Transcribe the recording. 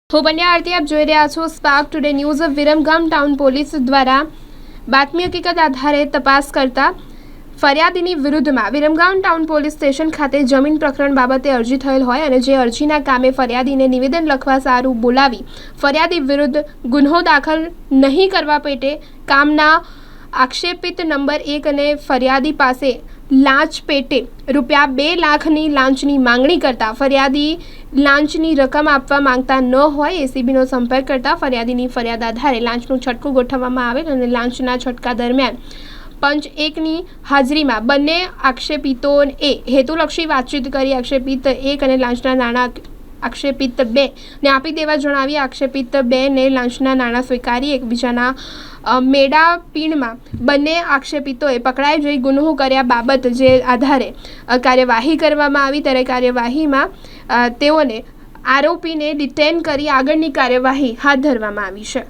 હું બન્યા આરતી આપ જોઈ રહ્યા છો spark today news. Viramgam town police દ્વારા બાતમી હકીકત આધારે તપાસ કરતા ફરિયાદીની વિરુદ્ધમાં વિરમગામ ટાઉન પોલીસ સ્ટેશન ખાતે જમીન પ્રકરણ બાબતે અરજી થયેલ હોય અને જે અરજીના કામે ફરિયાદીને નિવેદન લખવા સારું બોલાવી ફરિયાદી વિરુદ્ધ ગુન્હો દાખલ નહીં કરવા પેટે કામના આક્ષેપિત નંબર 1 અને ફરિયાદી પાસે લાંચ પેટે રૂપિયા 2 લાખની લાંચની માંગણી કરતા ફરિયાદી લાંચની રકમ આપવા માંગતા ન હોય એસીબીનો સંપર્ક કરતા ફરિયાદીની ફરિયાદ આધારે લાંચનું છટકું ગોઠવવામાં આવેલ અને લાંચના છટકા દરમિયાન પંચ 1ની હાજરીમાં બંને આક્ષેપિતોએ હેતુલક્ષી વાતચીત કરી આક્ષેપિત 1 અને લાંચના નાણાં આક્ષેપિત 2 ને આપી દેવા જણાવી આક્ષેપિત 2 ને લાંચના નાણાં સ્વીકારી એકબીજાના મેળાપીણમાં બંને આક્ષેપિતોએ પકડાઈ જઈ ગુન્હો કર્યા બાબત જે આધારે કાર્યવાહી કરવામાં આવી ત્યારે કાર્યવાહીમાં તેઓને આરોપીને ડિટેન કરી આગળની કાર્યવાહી હાથ ધરવામાં આવી છે।